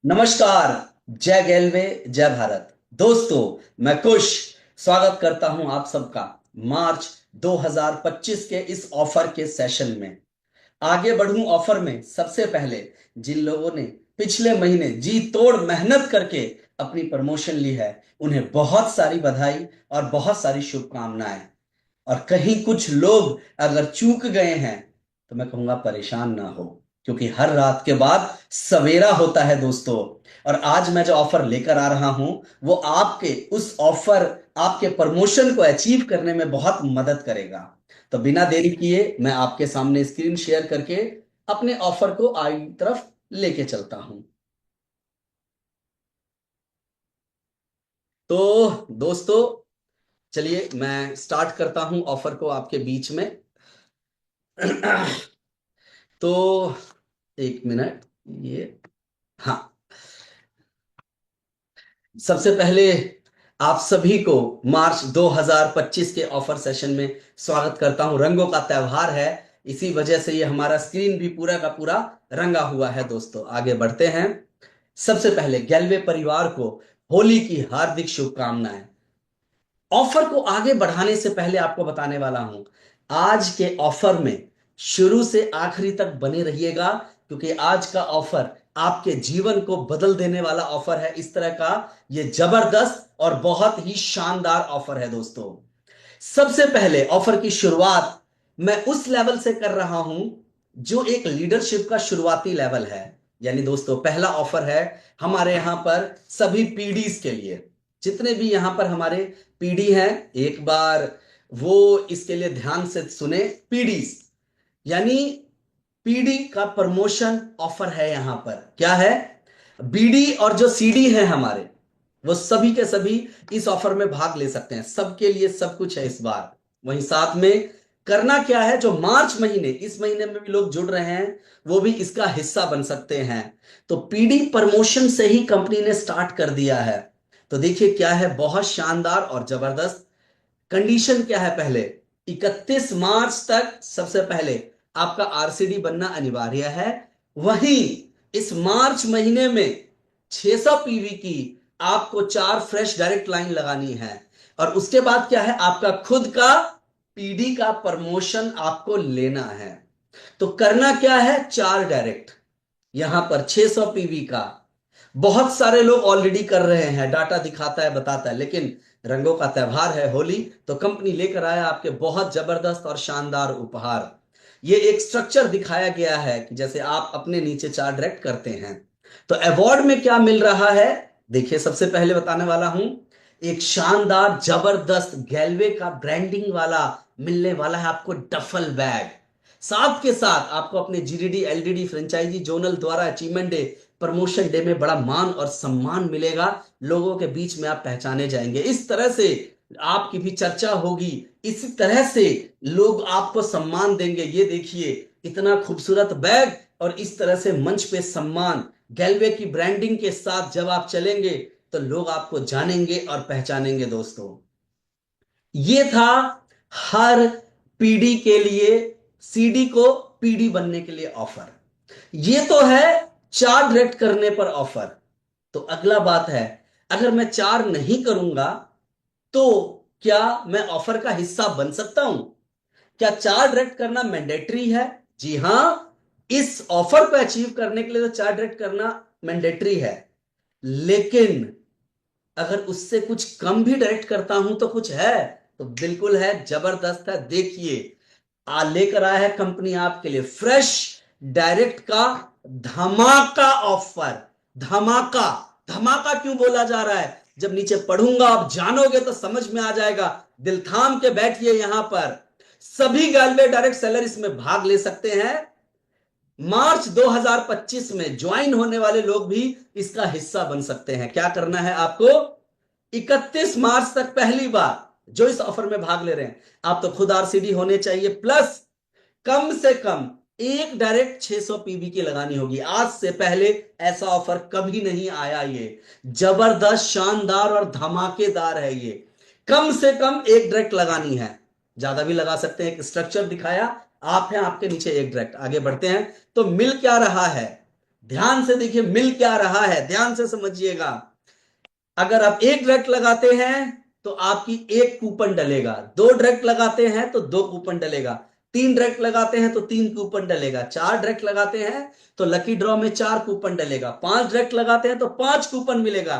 नमस्कार। जय गैलवे, जय भारत। दोस्तों, मैं खुश स्वागत करता हूं आप सबका मार्च 2025 के इस ऑफर के सेशन में। आगे बढ़ूं ऑफर में, सबसे पहले जिन लोगों ने पिछले महीने जी तोड़ मेहनत करके अपनी प्रमोशन ली है, उन्हें बहुत सारी बधाई और बहुत सारी शुभकामनाएं। और कहीं कुछ लोग अगर चूक गए हैं तो मैं कहूंगा परेशान ना हो, क्योंकि हर रात के बाद सवेरा होता है दोस्तों। और आज मैं जो ऑफर लेकर आ रहा हूं, वो आपके उस ऑफर, आपके प्रमोशन को अचीव करने में बहुत मदद करेगा। तो बिना देरी किए मैं आपके सामने स्क्रीन शेयर करके अपने ऑफर को आगे की तरफ लेके चलता हूं। तो दोस्तों, चलिए मैं स्टार्ट करता हूं ऑफर को आपके बीच में। तो एक मिनट, ये, हाँ, सबसे पहले आप सभी को मार्च 2025 के ऑफर सेशन में स्वागत करता हूं। रंगों का त्योहार है, इसी वजह से ये हमारा स्क्रीन भी पूरा का पूरा रंगा हुआ है। दोस्तों, आगे बढ़ते हैं। सबसे पहले गैलवे परिवार को होली की हार्दिक शुभकामनाएं। ऑफर को आगे बढ़ाने से पहले आपको बताने वाला हूं, आज के ऑफर में शुरू से आखिरी तक बने रहिएगा, क्योंकि आज का ऑफर आपके जीवन को बदल देने वाला ऑफर है। इस तरह का ये जबरदस्त और बहुत ही शानदार ऑफर है दोस्तों। सबसे पहले ऑफर की शुरुआत मैं उस लेवल से कर रहा हूं जो एक लीडरशिप का शुरुआती लेवल है। यानी दोस्तों, पहला ऑफर है हमारे यहां पर सभी पीडीज के लिए। जितने भी यहां पर हमारे पीडी हैं, एक बार वो इसके लिए ध्यान से सुने। पीडीज यानी पीडी का प्रमोशन ऑफर है। यहां पर क्या है, बीडी और जो सीडी है हमारे, वो सभी के सभी इस ऑफर में भाग ले सकते हैं। सबके लिए सब कुछ है इस बार। वहीं साथ में करना क्या है, जो मार्च महीने, इस महीने में भी लोग जुड़ रहे हैं, वो भी इसका हिस्सा बन सकते हैं। तो पीडी प्रमोशन से ही कंपनी ने स्टार्ट कर दिया है। तो देखिए क्या है, बहुत शानदार और जबरदस्त। कंडीशन क्या है, पहले 31 मार्च तक सबसे पहले आपका आरसीडी बनना अनिवार्य है। वहीं इस मार्च महीने में 600 पीवी की आपको 4 फ्रेश डायरेक्ट लाइन लगानी है। और उसके बाद क्या है, आपका खुद का पीडी का प्रमोशन आपको लेना है। तो करना क्या है, 4 डायरेक्ट, यहां पर 600 पीवी का। बहुत सारे लोग ऑलरेडी कर रहे हैं, डाटा दिखाता है, बताता है। लेकिन रंगों का त्योहार है होली, तो कंपनी लेकर आया आपके बहुत जबरदस्त और शानदार उपहार। ये एक स्ट्रक्चर दिखाया गया है कि जैसे आप अपने नीचे 4 डायरेक्ट करते हैं। तो अवार्ड में क्या मिल रहा है, देखिए सबसे पहले बताने वाला हूं, एक शानदार जबरदस्त गैलवे का ब्रांडिंग वाला मिलने वाला है आपको डफल बैग। साथ के साथ आपको अपने जीडीडी एलडीडी फ्रेंचाइजी जोनल द्वारा अचीवमेंट डे, प्रमोशन डे में बड़ा मान और सम्मान मिलेगा। लोगों के बीच में आप पहचाने जाएंगे। इस तरह से आपकी भी चर्चा होगी, इसी तरह से लोग आपको सम्मान देंगे। ये देखिए, इतना खूबसूरत बैग और इस तरह से मंच पे सम्मान, गैलवे की ब्रांडिंग के साथ जब आप चलेंगे तो लोग आपको जानेंगे और पहचानेंगे। दोस्तों, ये था हर पीडी के लिए, सीडी को पीडी बनने के लिए ऑफर। ये तो है 4 डायरेक्ट करने पर ऑफर। तो अगला बात है, अगर मैं 4 नहीं करूंगा तो क्या मैं ऑफर का हिस्सा बन सकता हूं? क्या 4 डायरेक्ट करना मैंडेटरी है? जी हां, इस ऑफर को अचीव करने के लिए तो 4 डायरेक्ट करना मैंडेटरी है। लेकिन अगर उससे कुछ कम भी डायरेक्ट करता हूं तो कुछ है, तो बिल्कुल है, जबरदस्त है। देखिए, आ लेकर आया है कंपनी आपके लिए फ्रेश डायरेक्ट का धमाका ऑफर। धमाका, धमाका क्यों बोला जा रहा है, जब नीचे पढ़ूंगा आप जानोगे तो समझ में आ जाएगा। दिल थाम के बैठिए। यहां पर सभी गैलवे डायरेक्ट सेलर इसमें भाग ले सकते हैं। मार्च 2025 में ज्वाइन होने वाले लोग भी इसका हिस्सा बन सकते हैं। क्या करना है आपको, 31 मार्च तक पहली बार जो इस ऑफर में भाग ले रहे हैं, आप तो खुद आरसीडी होने चाहिए, प्लस कम से कम एक डायरेक्ट 600 पीवी की लगानी होगी। आज से पहले ऐसा ऑफर कभी नहीं आया। ये जबरदस्त, शानदार और धमाकेदार है। ये कम से कम एक डायरेक्ट लगानी है, ज्यादा भी लगा सकते हैं। एक स्ट्रक्चर दिखाया, आप हैं, आपके नीचे एक डायरेक्ट। आगे बढ़ते हैं। तो मिल क्या रहा है, ध्यान से देखिए मिल क्या रहा है, ध्यान से समझिएगा। अगर आप एक डायरेक्ट लगाते हैं तो आपकी एक कूपन डलेगा, दो डायरेक्ट लगाते हैं तो दो कूपन डलेगा, तीन डायरेक्ट लगाते हैं तो तीन कूपन डलेगा, चार डायरेक्ट लगाते हैं तो लकी ड्रॉ में चार कूपन डलेगा, पांच डायरेक्ट लगाते हैं तो पांच कूपन मिलेगा,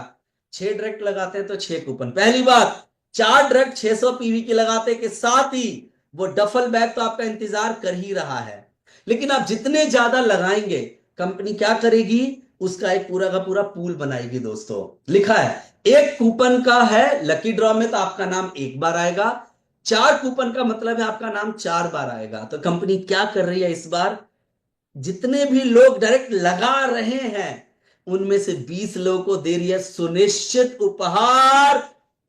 छह डायरेक्ट लगाते हैं तो छह कूपन। पहली बात, चार डायरेक्ट 600 पीवी की लगाते के साथ ही वो डफल बैग तो आपका इंतजार कर ही रहा है। लेकिन आप जितने ज्यादा लगाएंगे कंपनी क्या करेगी, उसका एक पूरा का पूरा पूल बनाएगी। दोस्तों लिखा है एक कूपन का है लकी ड्रॉ में तो आपका नाम एक बार आएगा, चार कूपन का मतलब है आपका नाम चार बार आएगा। तो कंपनी क्या कर रही है इस बार, जितने भी लोग डायरेक्ट लगा रहे हैं उनमें से 20 लोगों को दे रही है सुनिश्चित उपहार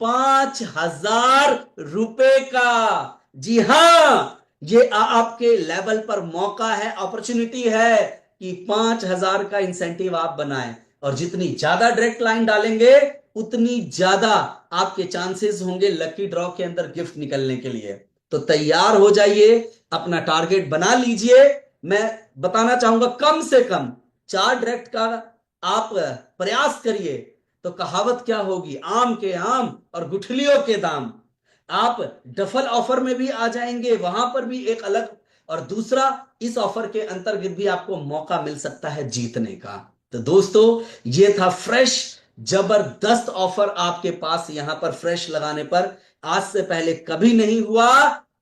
5,000 रुपए का। जी हां, ये आपके लेवल पर मौका है, अपॉर्चुनिटी है कि 5,000 का इंसेंटिव आप बनाएं। और जितनी ज्यादा डायरेक्ट लाइन डालेंगे उतनी ज्यादा आपके चांसेस होंगे लकी ड्रॉ के अंदर गिफ्ट निकलने के लिए। तो तैयार हो जाइए, अपना टारगेट बना लीजिए। मैं बताना चाहूंगा कम से कम चार डायरेक्ट का आप प्रयास करिए तो कहावत क्या होगी, आम के आम और गुठलियों के दाम। आप डफल ऑफर में भी आ जाएंगे, वहां पर भी एक अलग, और दूसरा इस ऑफर के अंतर्गत भी आपको मौका मिल सकता है जीतने का। तो दोस्तों ये था फ्रेश जबरदस्त ऑफर आपके पास यहां पर फ्रेश लगाने पर। आज से पहले कभी नहीं हुआ,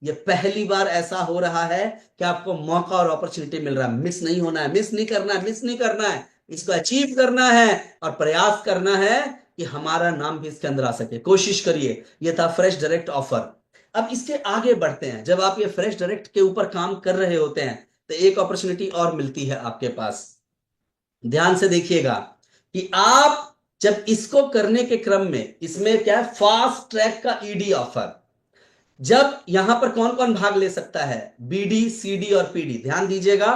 ये पहली बार ऐसा हो रहा है कि आपको मौका और अपॉर्चुनिटी मिल रहा है। मिस नहीं होना है, मिस नहीं करना है, मिस नहीं करना है, इसको अचीव करना है और प्रयास करना है कि हमारा नाम भी इसके अंदर आ सके। कोशिश करिए। ये था फ्रेश डायरेक्ट ऑफर। अब इसके आगे बढ़ते हैं। जब आप ये फ्रेश डायरेक्ट के ऊपर काम कर रहे होते हैं तो एक अपॉर्चुनिटी और मिलती है आपके पास। ध्यान से देखिएगा कि आप जब इसको करने के क्रम में, इसमें क्या है, फास्ट ट्रैक का ईडी ऑफर। जब यहां पर कौन कौन भाग ले सकता है, बीडी सीडी और पीडी। ध्यान दीजिएगा,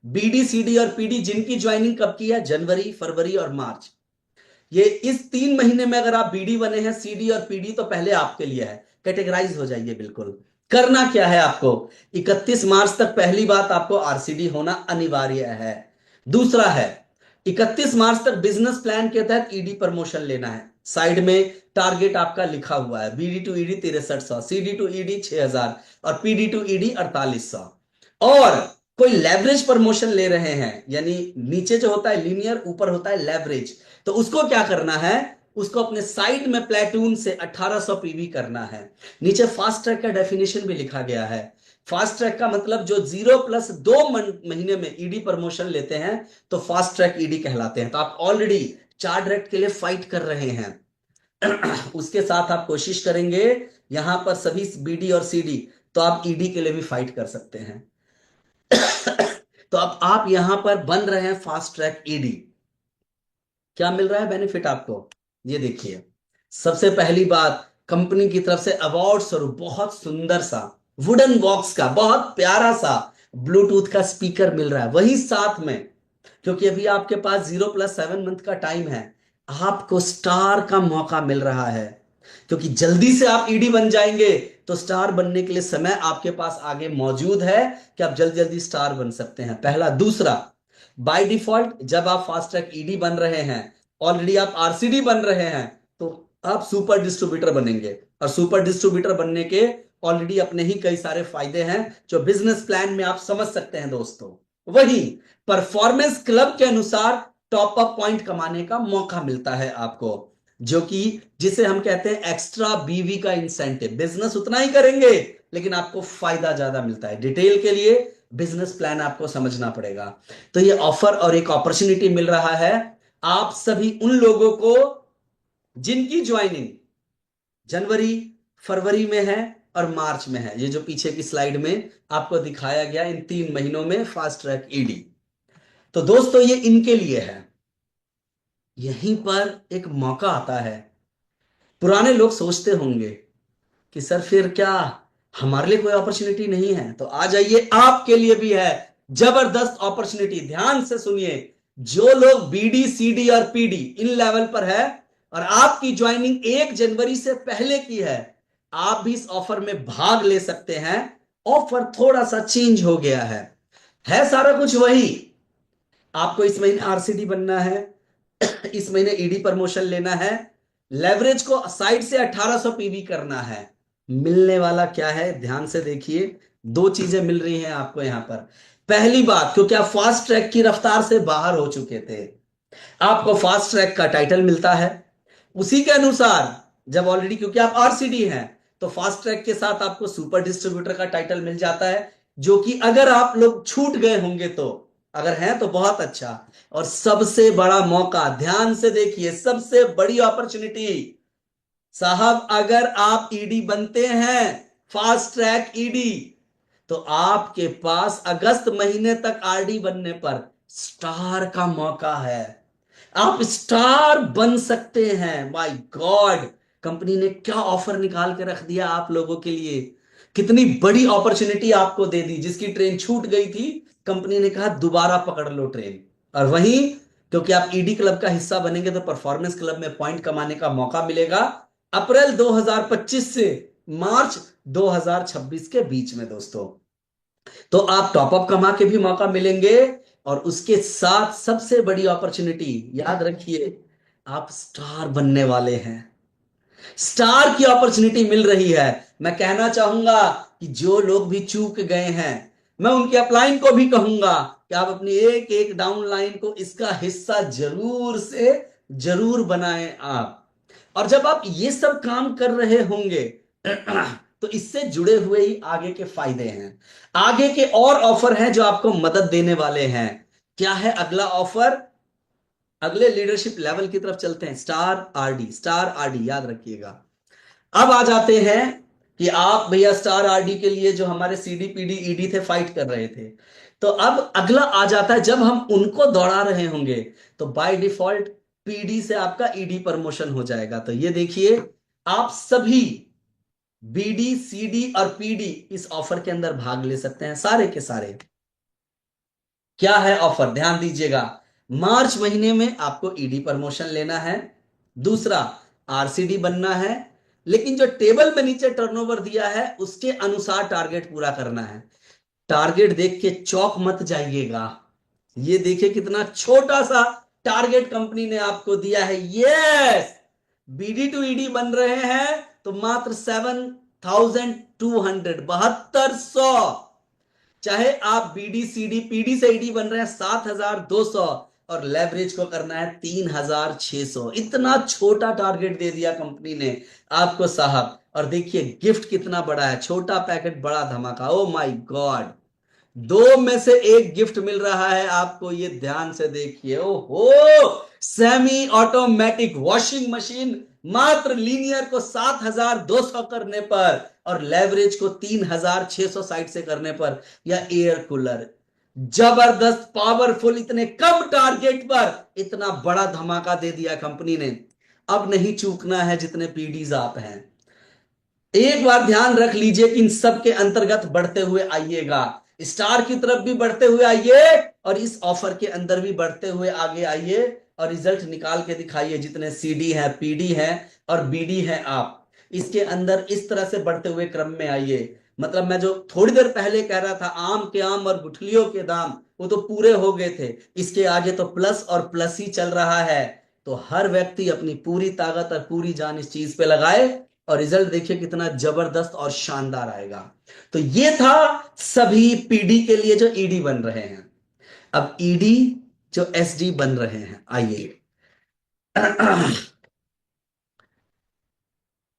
बीडी सीडी और पीडी जिनकी ज्वाइनिंग कब की है, जनवरी फरवरी और मार्च, ये इस 3 महीने में अगर आप बीडी बने हैं, सीडी और पीडी तो पहले आपके लिए है। कैटेगराइज हो जाइए बिल्कुल। करना क्या है आपको, 31 मार्च तक पहली बात आपको आरसीडी होना अनिवार्य है। दूसरा है 31 मार्च तक बिजनेस प्लान के तहत ईडी प्रमोशन लेना है। साइड में टारगेट आपका लिखा हुआ है, BD to ED 6300, CD to ED 6000 और पीडी टू ईडी 4800। और कोई लेवरेज प्रमोशन ले रहे हैं, यानी नीचे जो होता है लीनियर, ऊपर होता है लेवरेज, तो उसको क्या करना है, उसको अपने साइड में प्लेटून से 1800 पीवी करना है। नीचे फास्ट ट्रैक का डेफिनेशन भी लिखा गया है। फास्ट ट्रैक का मतलब जो 0+2 महीने में ईडी प्रमोशन लेते हैं तो फास्ट ट्रैक ईडी कहलाते हैं। तो आप ऑलरेडी चार डायरेक्ट के लिए फाइट कर रहे हैं उसके साथ आप कोशिश करेंगे यहां पर सभी बीडी और सीडी, तो आप ईडी के लिए भी फाइट कर सकते हैं तो अब आप यहां पर बन रहे हैं फास्ट ट्रैक ईडी। क्या मिल रहा है बेनिफिट आपको, ये देखिए। सबसे पहली बात, कंपनी की तरफ से अवार्ड स्वरूप बहुत सुंदर सा वुडन बॉक्स का बहुत प्यारा सा ब्लूटूथ का स्पीकर मिल रहा है। वही साथ में, क्योंकि अभी आपके पास 0+7 मंथ का टाइम है, आपको स्टार का मौका मिल रहा है। क्योंकि जल्दी से आप ईडी बन जाएंगे तो स्टार बनने के लिए समय आपके पास आगे मौजूद है कि आप जल्दी जल्दी स्टार बन सकते हैं। पहला। दूसरा, बाय डिफॉल्ट जब आप फास्ट ट्रैक ईडी बन रहे हैं, ऑलरेडी आप आरसीडी बन रहे हैं, तो आप सुपर डिस्ट्रीब्यूटर बनेंगे। और सुपर डिस्ट्रीब्यूटर बनने के ऑलरेडी अपने ही कई सारे फायदे हैं जो बिजनेस प्लान में आप समझ सकते हैं दोस्तों। वही परफॉर्मेंस क्लब के अनुसार टॉप अप पॉइंट कमाने का मौका मिलता है आपको, जो कि जिसे हम कहते हैं एक्स्ट्रा बीवी का इंसेंटिव। बिजनेस उतना ही करेंगे लेकिन आपको फायदा ज्यादा मिलता है। डिटेल के लिए बिजनेस प्लान आपको समझना पड़ेगा। तो ये ऑफर और एक अपॉर्चुनिटी मिल रहा है आप सभी उन लोगों को जिनकी ज्वाइनिंग जनवरी फरवरी में है और मार्च में है। ये जो पीछे की स्लाइड में आपको दिखाया गया इन 3 महीनों में फास्ट ट्रैक ईडी, तो दोस्तों ये इनके लिए है। यहीं पर एक मौका आता है। पुराने लोग सोचते होंगे कि सर फिर क्या हमारे लिए कोई अपॉर्चुनिटी नहीं है, तो आ जाइए, आपके लिए भी है जबरदस्त अपॉर्चुनिटी। ध्यान से सुनिए, जो लोग बीडी सीडी और पीडी इन लेवल पर है और आपकी ज्वाइनिंग 1 जनवरी से पहले की है, आप भी इस ऑफर में भाग ले सकते हैं। ऑफर थोड़ा सा चेंज हो गया है सारा कुछ वही। आपको इस महीने आरसीडी बनना है, इस महीने ईडी प्रमोशन लेना है, लेवरेज को साइड से 1800 पीवी करना है। मिलने वाला क्या है, ध्यान से देखिए। दो चीजें मिल रही हैं आपको यहां पर। पहली बात, क्योंकि आप फास्ट ट्रैक की रफ्तार से बाहर हो चुके थे, आपको फास्ट ट्रैक का टाइटल मिलता है। उसी के अनुसार जब ऑलरेडी, क्योंकि आप आरसीडी हैं, तो फास्ट ट्रैक के साथ आपको सुपर डिस्ट्रीब्यूटर का टाइटल मिल जाता है, जो कि अगर आप लोग छूट गए होंगे तो, अगर हैं तो बहुत अच्छा। और सबसे बड़ा मौका, ध्यान से देखिए, सबसे बड़ी अपॉर्चुनिटी साहब, अगर आप ईडी बनते हैं, फास्ट ट्रैक ईडी, तो आपके पास अगस्त महीने तक आरडी बनने पर स्टार का मौका है। आप स्टार बन सकते हैं। माय गॉड, कंपनी ने क्या ऑफर निकाल के रख दिया आप लोगों के लिए। कितनी बड़ी अपॉर्चुनिटी आपको दे दी। जिसकी ट्रेन छूट गई थी, कंपनी ने कहा दोबारा पकड़ लो ट्रेन। और वहीं, क्योंकि आप ईडी क्लब का हिस्सा बनेंगे तो परफॉर्मेंस क्लब में पॉइंट कमाने का मौका मिलेगा अप्रैल 2025 से मार्च 2026 के बीच में दोस्तों। तो आप टॉपअप कमा के भी मौका मिलेंगे, और उसके साथ सबसे बड़ी अपॉर्चुनिटी याद रखिए, आप स्टार बनने वाले हैं। स्टार की अपॉर्चुनिटी मिल रही है। मैं कहना चाहूंगा कि जो लोग भी चूक गए हैं, मैं उनके अपलाइन को भी कहूंगा कि आप अपनी एक एक डाउन लाइन को इसका हिस्सा जरूर से जरूर बनाएं आप। और जब आप ये सब काम कर रहे होंगे तो इससे जुड़े हुए ही आगे के फायदे हैं, आगे के और ऑफर हैं जो आपको मदद देने वाले हैं। क्या है अगला ऑफर? अगले लीडरशिप लेवल की तरफ चलते हैं। स्टार आरडी, स्टार आरडी याद रखिएगा। अब आ जाते हैं कि आप भैया स्टार आरडी के लिए जो हमारे सीडी पीडी ईडी थे, फाइट कर रहे थे, तो अब अगला आ जाता है, जब हम उनको दौड़ा रहे होंगे तो बाय डिफॉल्ट पीडी से आपका ईडी प्रमोशन हो जाएगा। तो ये देखिए, आप सभी बीडी सीडी और पीडी इस ऑफर के अंदर भाग ले सकते हैं, सारे के सारे। क्या है ऑफर, ध्यान दीजिएगा। मार्च महीने में आपको ईडी प्रमोशन लेना है, दूसरा आरसीडी बनना है, लेकिन जो टेबल में नीचे टर्नओवर दिया है उसके अनुसार टारगेट पूरा करना है। टारगेट देख के चौक मत जाइएगा। ये देखिए कितना छोटा सा टारगेट कंपनी ने आपको दिया है। यस, बीडी टू ईडी बन रहे हैं तो मात्र 7200, 7200। चाहे आप बीडी सीडी पीडी से ईडी बन रहे हैं 7200, और लेवरेज को करना है 3600। इतना छोटा टारगेट दे दिया कंपनी ने आपको साहब। और देखिए गिफ्ट कितना बड़ा है, छोटा पैकेट बड़ा धमाका। ओ माय गॉड, दो में से एक गिफ्ट मिल रहा है आपको, ये ध्यान से देखिए। ओहो, सेमी ऑटोमेटिक वॉशिंग मशीन मात्र लीनियर को 7200 करने पर और लेवरेज को 3600 साइड से करने पर, या एयर कूलर, जबरदस्त पावरफुल, इतने कम टारगेट पर इतना बड़ा धमाका दे दिया कंपनी ने। अब नहीं चूकना है जितने पीडीज आप हैं। एक बार ध्यान रख लीजिए कि इन सब के अंतर्गत बढ़ते हुए आइएगा, स्टार की तरफ भी बढ़ते हुए आइए, और इस ऑफर के अंदर भी बढ़ते हुए आगे आइए, और रिजल्ट निकाल के दिखाइए। जितने सीडी हैं, पीडी हैं और बीडी हैं, आप इसके अंदर इस तरह से बढ़ते हुए क्रम में आइए। मतलब मैं जो थोड़ी देर पहले कह रहा था, आम के आम और गुठलियों के दाम, वो तो पूरे हो गए थे। इसके आगे तो प्लस और प्लस ही चल रहा है। तो हर व्यक्ति अपनी पूरी ताकत और पूरी जान इस चीज पे लगाए, और रिजल्ट देखिए कितना जबरदस्त और शानदार आएगा। तो ये था सभी पीडी के लिए जो ईडी बन रहे हैं। अब ईडी जो एसडी बन रहे हैं, आइए।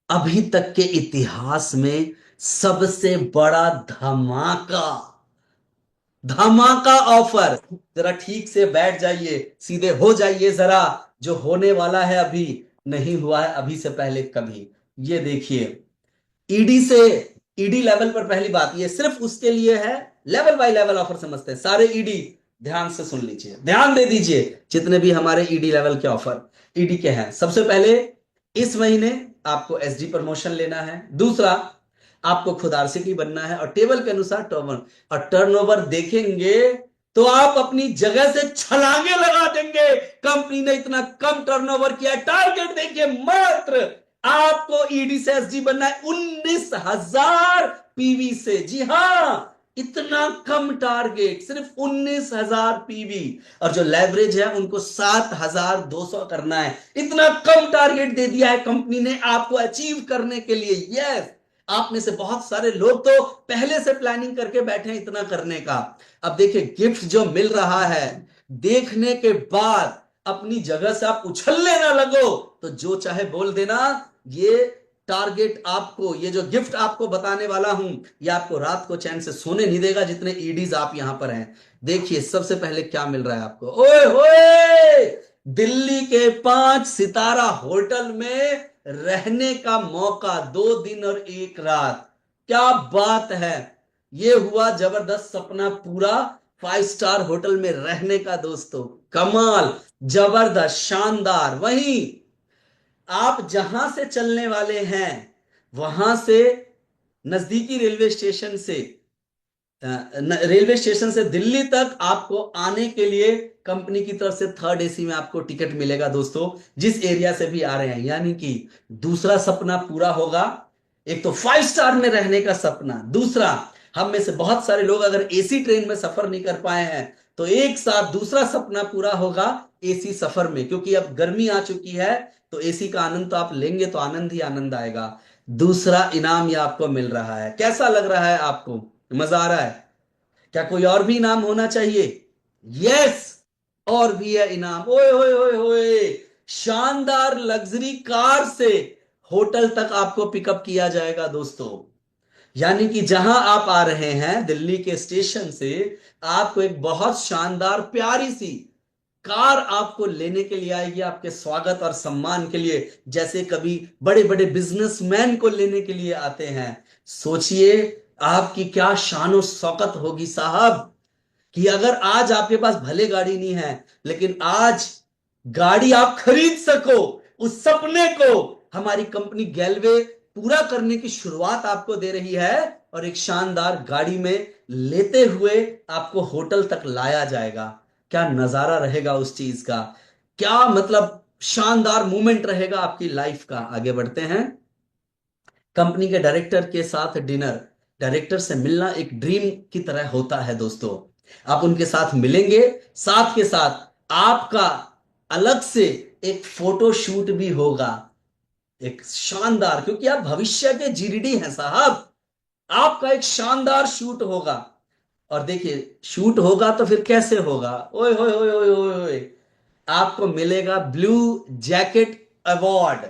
अभी तक के इतिहास में सबसे बड़ा धमाका, धमाका ऑफर। जरा ठीक से बैठ जाइए, सीधे हो जाइए जरा। जो होने वाला है अभी, नहीं हुआ है अभी से पहले कभी। ये देखिए, ईडी से ईडी लेवल पर, पहली बात ये सिर्फ उसके लिए है, लेवल बाय लेवल ऑफर समझते हैं सारे ईडी। ध्यान से सुन लीजिए, ध्यान दे दीजिए, जितने भी हमारे ईडी लेवल के ऑफर ईडी के हैं। सबसे पहले इस महीने आपको एसडी प्रमोशन लेना है, दूसरा आपको खुद आरसीटी बनना है, और टेबल के अनुसार टर्नओवर, और टर्नओवर देखेंगे तो आप अपनी जगह से छलांगे लगा देंगे। कंपनी ने इतना कम टर्नओवर किया। टारगेट देखिए, मात्र आपको ईडी से एसडी बनना है 19,000 पीवी से। जी हां, इतना कम टारगेट, सिर्फ 19,000 पीवी, और जो लेवरेज है उनको 7,200 करना है। इतना कम टारगेट दे दिया है कंपनी ने आपको अचीव करने के लिए। यस, आप में से बहुत सारे लोग तो पहले से प्लानिंग करके बैठे हैं इतना करने का। अब देखिए गिफ्ट जो मिल रहा है, देखने के बाद अपनी जगह से आप उछलने ना लगो, तो जो चाहे बोल देना। ये टारगेट आपको, ये जो गिफ्ट आपको बताने वाला हूं, ये आपको रात को चैन से सोने नहीं देगा जितने ईडीज आप यहां पर हैं। देखिए सबसे पहले क्या मिल रहा है आपको। ओए होए, दिल्ली के 5 सितारा होटल में रहने का मौका, 2 दिन और 1 रात। क्या बात है, ये हुआ जबरदस्त सपना पूरा। 5 स्टार होटल में रहने का दोस्तों, कमाल, जबरदस्त, शानदार। वहीं आप जहां से चलने वाले हैं, वहां से नजदीकी रेलवे स्टेशन से, रेलवे स्टेशन से दिल्ली तक आपको आने के लिए कंपनी की तरफ से 3rd AC में आपको टिकट मिलेगा दोस्तों, जिस एरिया से भी आ रहे हैं। यानी कि दूसरा सपना पूरा होगा। एक तो 5 स्टार में रहने का सपना, दूसरा हम में से बहुत सारे लोग अगर एसी ट्रेन में सफर नहीं कर पाए हैं, तो एक साथ दूसरा सपना पूरा होगा एसी सफर में, क्योंकि अब गर्मी आ चुकी है, तो एसी का आनंद तो आप लेंगे तो आनंद ही आनंद आएगा। दूसरा इनाम ये आपको मिल रहा है। कैसा लग रहा है आपको, मजा आ रहा है? क्या कोई और भी इनाम होना चाहिए? यस, और भी है इनाम। ओए ओए ओए ओए, शानदार लग्जरी कार से होटल तक आपको पिकअप किया जाएगा दोस्तों। यानी कि जहां आप आ रहे हैं दिल्ली के स्टेशन से, आपको एक बहुत शानदार प्यारी सी कार आपको लेने के लिए आएगी, आपके स्वागत और सम्मान के लिए, जैसे कभी बड़े बड़े बिजनेसमैन को लेने के लिए आते हैं। सोचिए आपकी क्या शान और शौकत होगी साहब, कि अगर आज आपके पास भले गाड़ी नहीं है, लेकिन आज गाड़ी आप खरीद सको, उस सपने को हमारी कंपनी गैलवे पूरा करने की शुरुआत आपको दे रही है, और एक शानदार गाड़ी में लेते हुए आपको होटल तक लाया जाएगा। क्या नजारा रहेगा उस चीज का, क्या मतलब शानदार मोमेंट रहेगा आपकी लाइफ का। आगे बढ़ते हैं। कंपनी के डायरेक्टर के साथ डिनर, डायरेक्टर से मिलना एक ड्रीम की तरह होता है दोस्तों। आप उनके साथ मिलेंगे, साथ के साथ आपका अलग से एक फोटो शूट भी होगा, एक शानदार, क्योंकि आप भविष्य के जीडीडी हैं साहब। आपका एक शानदार शूट होगा। और देखिए शूट होगा तो फिर कैसे होगा, ओए होए होए होए होए होए, आपको मिलेगा ब्लू जैकेट अवार्ड।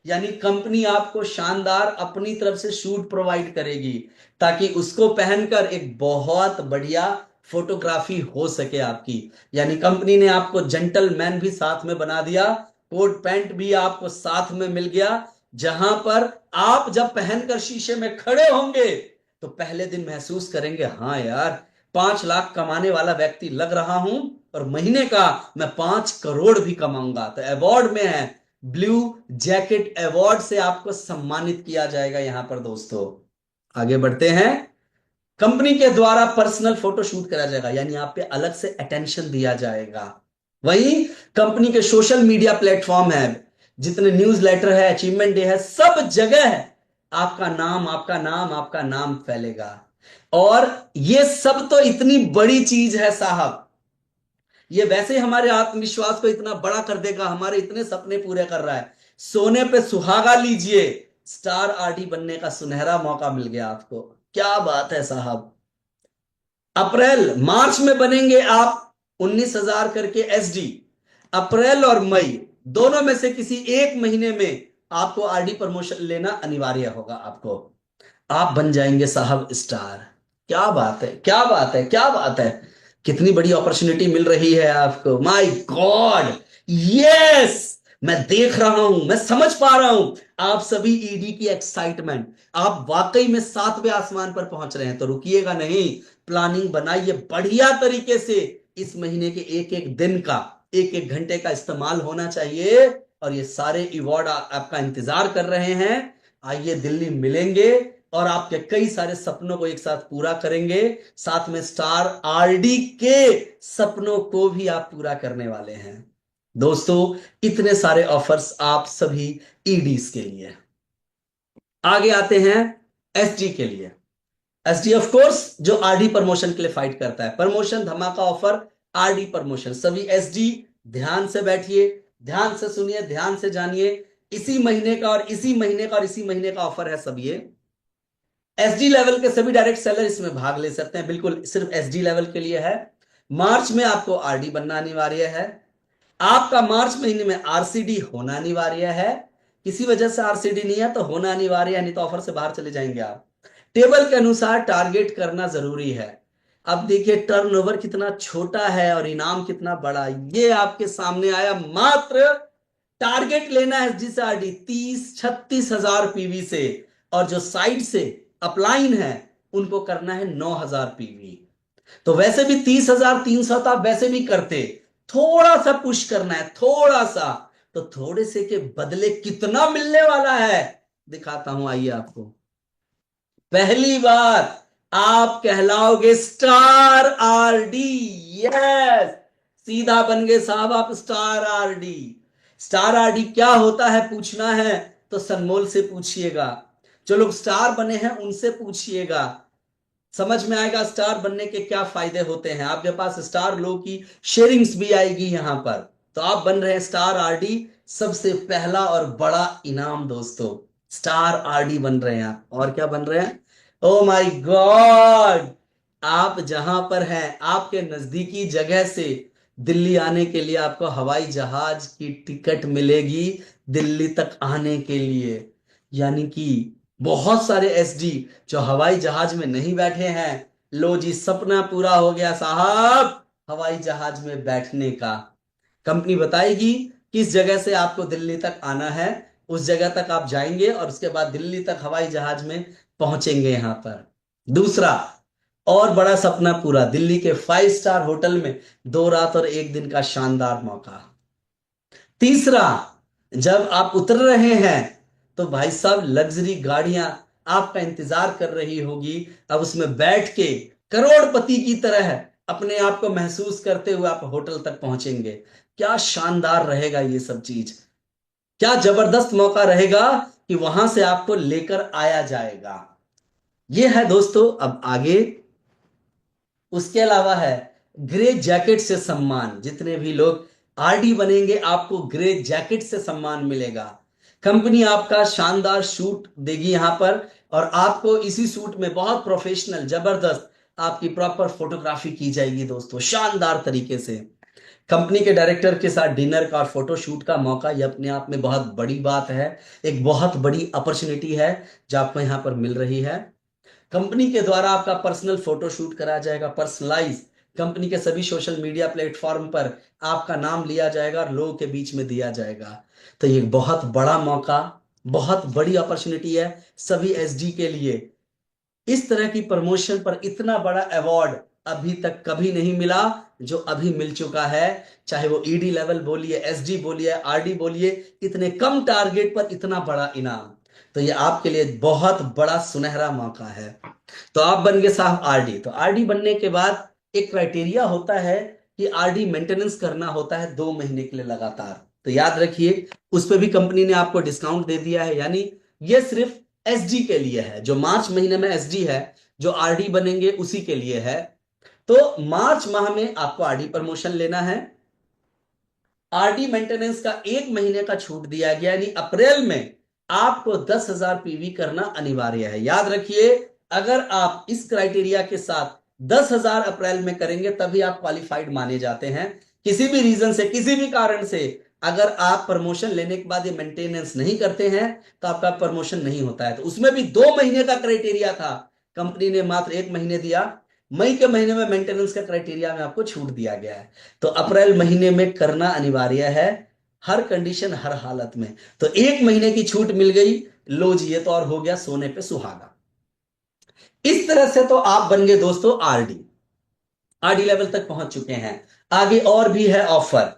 यानी कंपनी आपको शानदार अपनी तरफ से शूट प्रोवाइड करेगी, ताकि उसको पहनकर एक बहुत बढ़िया फोटोग्राफी हो सके आपकी। यानी कंपनी ने आपको जेंटलमैन भी साथ में बना दिया, कोट पैंट भी आपको साथ में मिल गया, जहां पर आप जब पहनकर शीशे में खड़े होंगे, तो पहले दिन महसूस करेंगे, हाँ यार, 5 लाख कमाने वाला व्यक्ति लग रहा हूं, और महीने का मैं 5 करोड़ भी कमाऊंगा। तो अवार्ड में है, ब्लू जैकेट अवार्ड से आपको सम्मानित किया जाएगा यहां पर दोस्तों। आगे बढ़ते हैं। कंपनी के द्वारा पर्सनल फोटो शूट करा जाएगा, यानी आप पे अलग से अटेंशन दिया जाएगा। वही कंपनी के सोशल मीडिया प्लेटफॉर्म है, जितने न्यूज लेटर है, अचीवमेंट डे है, सब जगह आपका नाम आपका नाम आपका नाम फैलेगा। और ये सब तो इतनी बड़ी चीज है साहब, ये वैसे ही हमारे आत्मविश्वास को इतना बड़ा कर देगा, हमारे इतने सपने पूरे कर रहा है। सोने पे सुहागा लीजिए, स्टार आरडी बनने का सुनहरा मौका मिल गया आपको। क्या बात है साहब। अप्रैल मार्च में बनेंगे आप 19,000 करके एसडी। अप्रैल और मई दोनों में से किसी एक महीने में आपको आरडी प्रमोशन लेना अनिवार्य होगा आपको। आप बन जाएंगे साहब स्टार। क्या बात है, क्या बात है, क्या बात है। कितनी बड़ी अपॉर्चुनिटी मिल रही है आपको, माय गॉड। यस, मैं देख रहा हूं, मैं समझ पा रहा हूं आप सभी ईडी की एक्साइटमेंट। आप वाकई में 7वें आसमान पर पहुंच रहे हैं, तो रुकिएगा नहीं, प्लानिंग बनाइए बढ़िया तरीके से। इस महीने के एक एक दिन का, एक एक घंटे का इस्तेमाल होना चाहिए, और ये सारे अवार्ड आपका इंतजार कर रहे हैं। आइए दिल्ली मिलेंगे, और आपके कई सारे सपनों को एक साथ पूरा करेंगे, साथ में स्टार आरडी के सपनों को भी आप पूरा करने वाले हैं दोस्तों। इतने सारे ऑफर्स आप सभी ईडीज के लिए। आगे आते हैं एसडी के लिए। एसडी ऑफ कोर्स जो आरडी प्रमोशन के लिए फाइट करता है। प्रमोशन धमाका ऑफर आरडी प्रमोशन। सभी एसडी ध्यान से बैठिए, ध्यान से सुनिए, ध्यान से जानिए। इसी महीने का और इसी महीने का और इसी महीने का ऑफर है सब। ये एसडी लेवल के सभी डायरेक्ट सेलर इसमें भाग ले सकते हैं, बिल्कुल सिर्फ एसडी लेवल के लिए है। मार्च में आपको आरडी बनना अनिवार्य है। आपका मार्च महीने में आरसीडी होना अनिवार्य है। किसी वजह से आरसीडी नहीं है तो होना अनिवार्य है, नहीं तो ऑफर से बाहर चले जाएंगे आप। टेबल के अनुसार टारगेट करना जरूरी है। अब देखिए टर्नओवर कितना छोटा है और इनाम कितना बड़ा, ये आपके सामने आया। मात्र टारगेट लेना है एसडी से आरडी 30-36 हजार पीवी से, और जो साइड से अपलाइन है उनको करना है 9 हजार पीवी। तो वैसे भी 30,300 तो आप वैसे भी करते, थोड़ा सा पुश करना है, थोड़ा सा। तो थोड़े से के बदले कितना मिलने वाला है दिखाता हूं, आइए आपको। पहली बार आप कहलाओगे स्टार आरडी। यस, सीधा बन गए साहब आप स्टार आरडी। स्टार आरडी क्या होता है पूछना है तो सनमोल से पूछिएगा, जो लोग स्टार बने हैं उनसे पूछिएगा, समझ में आएगा स्टार बनने के क्या फायदे होते हैं। आपके पास स्टार लो की शेयरिंग्स भी आएगी यहां पर। तो आप बन रहे हैं स्टार आरडी। सबसे पहला और बड़ा इनाम दोस्तों, स्टार आरडी बन रहे हैं। और क्या बन रहे हैं, ओ माय गॉड, आप जहां पर हैं आपके नजदीकी जगह से दिल्ली आने के लिए आपको हवाई जहाज की टिकट मिलेगी दिल्ली तक आने के लिए। यानी कि बहुत सारे एसडी जो हवाई जहाज में नहीं बैठे हैं, लो जी सपना पूरा हो गया साहब हवाई जहाज में बैठने का। कंपनी बताएगी किस जगह से आपको दिल्ली तक आना है, उस जगह तक आप जाएंगे और उसके बाद दिल्ली तक हवाई जहाज में पहुंचेंगे यहां पर। दूसरा और बड़ा सपना पूरा, दिल्ली के 5 स्टार होटल में 2 रात और 1 दिन का शानदार मौका। तीसरा, जब आप उतर रहे हैं तो भाई साहब लग्जरी गाड़ियां आपका इंतजार कर रही होगी। अब उसमें बैठ के करोड़पति की तरह अपने आप को महसूस करते हुए आप होटल तक पहुंचेंगे। क्या शानदार रहेगा ये सब चीज, क्या जबरदस्त मौका रहेगा कि वहां से आपको लेकर आया जाएगा। ये है दोस्तों। अब आगे उसके अलावा है ग्रे जैकेट से सम्मान। जितने भी लोग आरडी बनेंगे आपको ग्रे जैकेट से सम्मान मिलेगा। कंपनी आपका शानदार सूट देगी यहां पर, और आपको इसी सूट में बहुत प्रोफेशनल जबरदस्त आपकी प्रॉपर फोटोग्राफी की जाएगी दोस्तों, शानदार तरीके से। कंपनी के डायरेक्टर के साथ डिनर का और फोटोशूट का मौका, यह अपने आप में बहुत बड़ी बात है। एक बहुत बड़ी अपॉर्चुनिटी है जो आपको यहां पर मिल रही है। कंपनी के द्वारा आपका पर्सनल फोटो शूट कराया जाएगा, पर्सनलाइज। कंपनी के सभी सोशल मीडिया प्लेटफॉर्म पर आपका नाम लिया जाएगा और लोगों के बीच में दिया जाएगा। तो ये बहुत बड़ा मौका, बहुत बड़ी अपॉर्चुनिटी है सभी एसडी के लिए। इस तरह की प्रमोशन पर इतना बड़ा अवार्ड अभी तक कभी नहीं मिला जो अभी मिल चुका है। चाहे वो ईडी लेवल बोलिए, एसडी बोलिए, आरडी बोलिए, इतने कम टारगेट पर इतना बड़ा इनाम। तो ये आपके लिए बहुत बड़ा सुनहरा मौका है। तो आप बन गए साहब आरडी। तो आरडी बनने के बाद एक क्राइटेरिया होता है कि आरडी मेंटेनेंस करना होता है 2 महीने के लिए लगातार। तो याद रखिए उस पर भी कंपनी ने आपको डिस्काउंट दे दिया है। यानी ये सिर्फ एसडी के लिए है, जो मार्च महीने में एसडी है, जो आरडी बनेंगे उसी के लिए है। तो मार्च माह में आपको आरडी प्रमोशन लेना है। आरडी मेंटेनेंस का 1 महीने का छूट दिया गया, यानी अप्रैल में आपको 10,000 पीवी करना अनिवार्य है। याद रखिए अगर आप इस क्राइटेरिया के साथ 10,000 अप्रैल में करेंगे तभी आप क्वालिफाइड माने जाते हैं। किसी भी रीजन से, किसी भी कारण से अगर आप प्रमोशन लेने के बाद ये मेंटेनेंस नहीं करते हैं तो आपका प्रमोशन नहीं होता है। तो उसमें भी 2 महीने का क्राइटेरिया था, कंपनी ने मात्र 1 महीने दिया। मई के महीने में मेंटेनेंस का क्राइटेरिया में आपको छूट दिया गया है। तो अप्रैल महीने में करना अनिवार्य है, हर कंडीशन हर हालत में। तो 1 महीने की छूट मिल गई, लो जी ये तो और हो गया सोने पे सुहागा। इस तरह से तो आप बन गए दोस्तों आरडी, आरडी लेवल तक पहुंच चुके हैं। आगे और भी है ऑफर,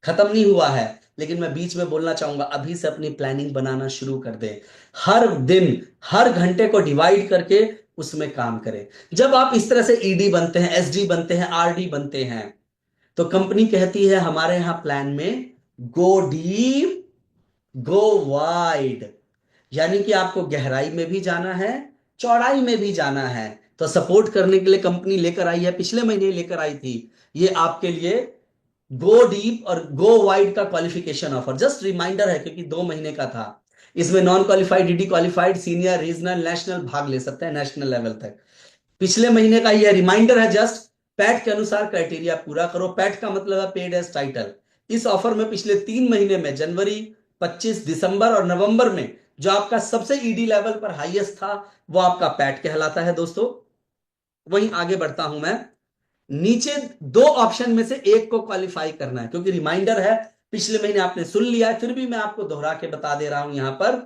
खत्म नहीं हुआ है, लेकिन मैं बीच में बोलना चाहूंगा अभी से अपनी प्लानिंग बनाना शुरू कर दे। हर दिन हर घंटे को डिवाइड करके उसमें काम करें। जब आप इस तरह से ईडी बनते हैं, एसडी बनते हैं, आरडी बनते हैं, तो कंपनी कहती है हमारे यहां प्लान में गो डीप गो वाइड। यानी कि आपको गहराई में भी जाना है, चौड़ाई में भी जाना है। तो सपोर्ट करने के लिए कंपनी लेकर आई है, पिछले महीने लेकर आई थी ये आपके लिए गो डीप और गो वाइड का क्वालिफिकेशन ऑफर। जस्ट रिमाइंडर है क्योंकि 2 महीने का था। इसमें non qualified, DD qualified, senior, regional, national भाग ले सकते हैं, नेशनल लेवल तक। पिछले महीने का यह रिमाइंडर है जस्ट। पैट के अनुसार क्राइटेरिया पूरा करो। पैट का मतलब है पेड एज टाइटल। इस ऑफर में पिछले 3 महीने में जनवरी, 25, दिसंबर और नवंबर में जो आपका सबसे ईडी लेवल पर हाईएस्ट था वो आपका पैट कहलाता है दोस्तों। वहीं आगे बढ़ता हूं मैं। नीचे 2 ऑप्शन में से एक को क्वालिफाई करना है, क्योंकि रिमाइंडर है, पिछले महीने आपने सुन लिया है, फिर भी मैं आपको दोहरा के बता दे रहा हूं यहां पर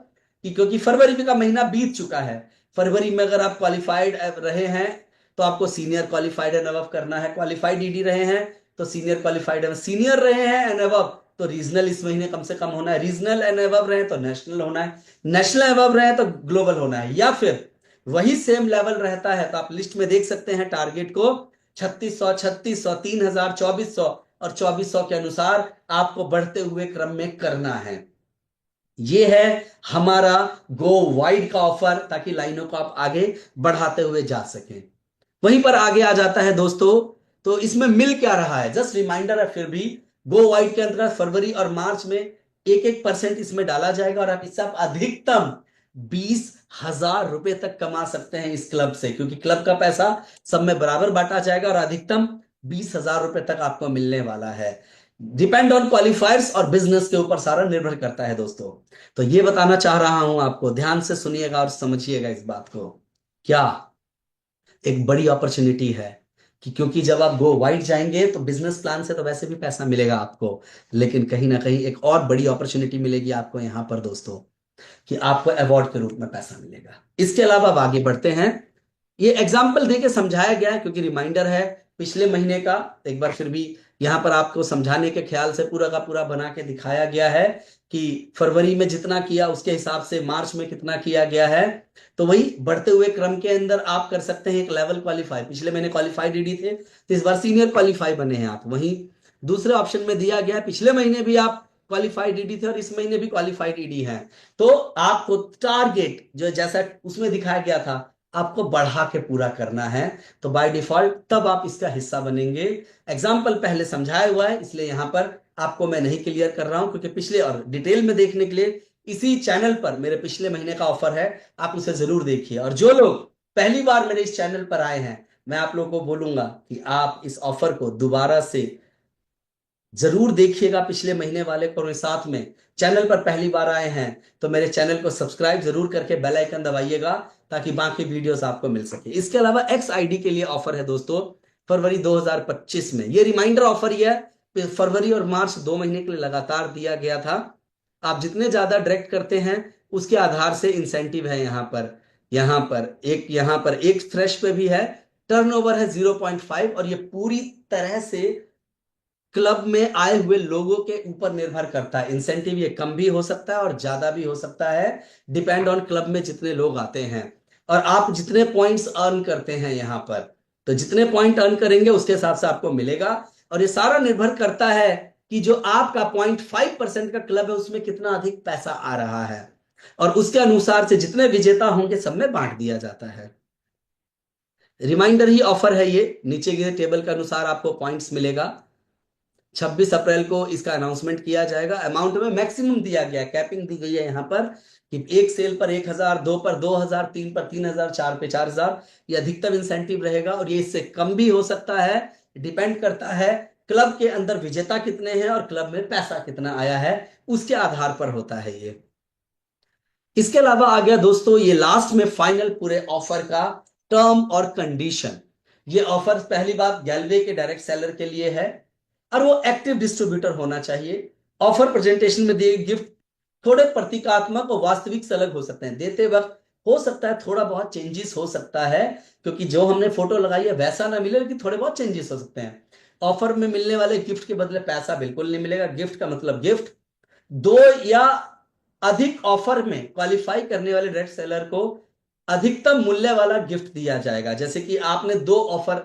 कि क्योंकि फरवरी का महीना बीत चुका है। फरवरी में अगर आप क्वालिफाइड रहे हैं तो आपको सीनियर क्वालिफाइड एंड अबव करना है। क्वालिफाइड ईडी रहे हैं तो सीनियर क्वालिफाइड एंड सीनियर रहे हैं एंड अबव तो रीजनल इस महीने कम से कम होना है। रीजनल एंड अबव रहे तो नेशनल होना है। नेशनल अबव रहे तो ग्लोबल होना है। या फिर वही सेम लेवल रहता है तो आप लिस्ट में देख सकते हैं टारगेट को 3600, 3600, 3000, 2400 और 2400 के अनुसार आपको बढ़ते हुए क्रम में करना है। यह है हमारा गो वाइड का ऑफर, ताकि लाइनों को आप आगे बढ़ाते हुए जा सकें। वहीं पर आगे आ जाता है दोस्तों, तो इसमें मिल क्या रहा है, जस्ट रिमाइंडर है फिर भी। गो वाइड के अंतर्गत फरवरी और मार्च में 1-1% इसमें डाला जाएगा और आप इससे अधिकतम 20,000 रुपए तक कमा सकते हैं इस क्लब से, क्योंकि क्लब का पैसा सब में बराबर बांटा जाएगा और अधिकतम 20,000 रुपए तक आपको मिलने वाला है। डिपेंड ऑन क्वालिफायर्स और बिजनेस के ऊपर सारा निर्भर करता है दोस्तों। तो ये बताना चाह रहा हूं आपको, ध्यान से सुनिएगा और समझिएगा इस बात को। क्या एक बड़ी अपॉर्चुनिटी है कि क्योंकि जब आप गो वाइड जाएंगे तो बिजनेस प्लान से तो वैसे भी पैसा मिलेगा आपको, लेकिन कहीं ना कहीं एक और बड़ी अपॉर्चुनिटी मिलेगी आपको यहां पर दोस्तों, कि आपको अवार्ड के रूप में पैसा मिलेगा। इसके अलावा अब आगे बढ़ते हैं। ये एग्जाम्पल देके समझाया गया है क्योंकि रिमाइंडर है पिछले महीने का। एक बार फिर भी यहां पर आपको समझाने के ख्याल से पूरा का पूरा बना के दिखाया गया है कि फरवरी में जितना किया उसके हिसाब से मार्च में कितना किया गया है। तो वही बढ़ते हुए क्रम के अंदर आप कर सकते हैं एक लेवल क्वालिफाई। पिछले महीने क्वालिफाइड ईडी थे तो इस बार सीनियर क्वालिफाई बने हैं आप। वहीं दूसरे ऑप्शन में दिया गया है पिछले महीने भी आप क्वालिफाइड ईडी थे और इस महीने भी क्वालिफाइड ईडी है, तो आपको टारगेट जो जैसा उसमें दिखाया गया था आपको बढ़ा के पूरा करना है। तो बाय डिफॉल्ट तब आप इसका हिस्सा बनेंगे। एग्जाम्पल पहले समझाया हुआ है इसलिए यहां पर आपको मैं नहीं क्लियर कर रहा हूं, क्योंकि पिछले और डिटेल में देखने के लिए इसी चैनल पर मेरे पिछले महीने का ऑफर है, आप उसे जरूर देखिए। और जो लोग पहली बार मेरे इस चैनल पर आए हैं, मैं आप लोगों को बोलूंगा कि आप इस ऑफर को दोबारा से जरूर देखिएगा, पिछले महीने वाले को। साथ में चैनल पर पहली बार आए हैं तो मेरे चैनल को सब्सक्राइब जरूर करके बेल आइकन दबाइएगा ताकि बाकी वीडियोस आपको मिल सके। इसके अलावा एक्स आईडी के लिए ऑफर है दोस्तों फरवरी 2025 में। ये रिमाइंडर ऑफर ही है, फरवरी और मार्च 2 महीने के लिए लगातार दिया गया था। आप जितने ज्यादा डायरेक्ट करते हैं उसके आधार से इंसेंटिव है यहाँ पर एक फ्रेश पे भी है। टर्नओवर है 0.5 और ये पूरी तरह से क्लब में आए हुए लोगों के ऊपर निर्भर करता है। इंसेंटिव ये कम भी हो सकता है और ज्यादा भी हो सकता है, डिपेंड ऑन क्लब में जितने लोग आते हैं और आप जितने पॉइंट्स अर्न करते हैं यहां पर। तो जितने पॉइंट अर्न करेंगे उसके हिसाब से आपको मिलेगा और ये सारा निर्भर करता है कि जो आपका 0.5% का क्लब है उसमें कितना अधिक पैसा आ रहा है और उसके अनुसार से जितने विजेता होंगे सब में बांट दिया जाता है। रिमाइंडर ही ऑफर है ये। नीचे के टेबल के अनुसार आपको पॉइंट्स मिलेगा। 26 अप्रैल को इसका अनाउंसमेंट किया जाएगा। अमाउंट में मैक्सिमम दिया गया, कैपिंग दी गई है यहां पर कि एक सेल पर 1,000, 2 पर 2,000, 3 पर 3,000, 4 पे 4,000 ये अधिकतम इंसेंटिव रहेगा और ये इससे कम भी हो सकता है। डिपेंड करता है क्लब के अंदर विजेता कितने हैं और क्लब में पैसा कितना आया है, उसके आधार पर होता है ये। इसके अलावा आ गया दोस्तों ये लास्ट में फाइनल पूरे ऑफर का टर्म और कंडीशन। ये ऑफर पहली बात गैलवे के डायरेक्ट सेलर के लिए है और वो एक्टिव डिस्ट्रीब्यूटर होना चाहिए। ऑफर प्रेजेंटेशन में दिए गिफ्ट थोड़े प्रतीकात्मक और वास्तविक से अलग हो सकते हैं। देते वक्त हो सकता है थोड़ा बहुत चेंजेस हो सकता है, क्योंकि जो हमने फोटो लगाई है वैसा ना मिले, लेकिन थोड़े बहुत चेंजेस हो सकते हैं। ऑफर में मिलने वाले गिफ्ट के बदले पैसा बिल्कुल नहीं मिलेगा। गिफ्ट का मतलब गिफ्ट। 2 या अधिक ऑफर में क्वालिफाई करने वाले रेड सेलर को अधिकतम मूल्य वाला गिफ्ट दिया जाएगा। जैसे कि आपने 2 ऑफर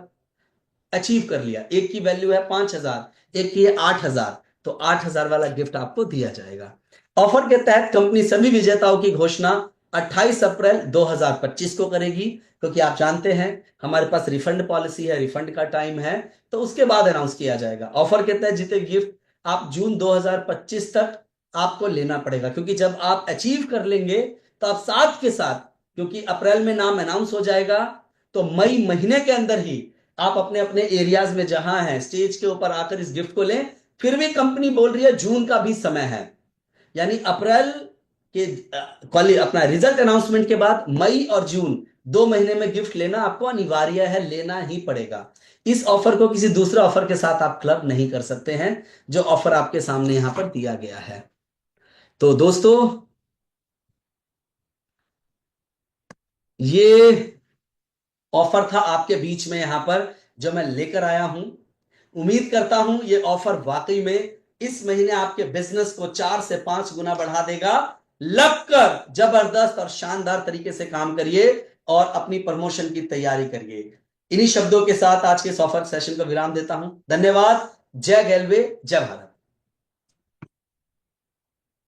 अचीव कर लिया, एक की वैल्यू है 5,000, एक की है 8,000, तो 8,000 वाला गिफ्ट आपको दिया जाएगा। ऑफर के तहत कंपनी सभी विजेताओं की घोषणा 28 अप्रैल 2025 को करेगी, क्योंकि आप जानते हैं हमारे पास रिफंड पॉलिसी है, रिफंड का टाइम है, तो उसके बाद अनाउंस किया जाएगा। ऑफर के तहत जीते गिफ्ट आप जून 2025 तक आपको लेना पड़ेगा, क्योंकि जब आप अचीव कर लेंगे तो आप साथ के साथ, क्योंकि अप्रैल में नाम अनाउंस हो जाएगा, तो मई महीने के अंदर ही आप अपने अपने एरियाज में जहां हैं स्टेज के ऊपर आकर इस गिफ्ट को लें। फिर भी कंपनी बोल रही है जून का भी समय है, यानी अप्रैल के अपना रिजल्ट अनाउंसमेंट के बाद मई और जून 2 महीने में गिफ्ट लेना आपको अनिवार्य है, लेना ही पड़ेगा। इस ऑफर को किसी दूसरे ऑफर के साथ आप क्लब नहीं कर सकते हैं, जो ऑफर आपके सामने यहां पर दिया गया है। तो दोस्तों, ये ऑफर था आपके बीच में यहां पर जो मैं लेकर आया हूं। उम्मीद करता हूं ये ऑफर वाकई में इस महीने आपके बिजनेस को 4 से 5 गुना बढ़ा देगा। लगकर जबरदस्त और शानदार तरीके से काम करिए और अपनी प्रमोशन की तैयारी करिए। इन्हीं शब्दों के साथ आज के इस ऑफर सेशन को विराम देता हूं। धन्यवाद। जय गैलवे, जय भारत।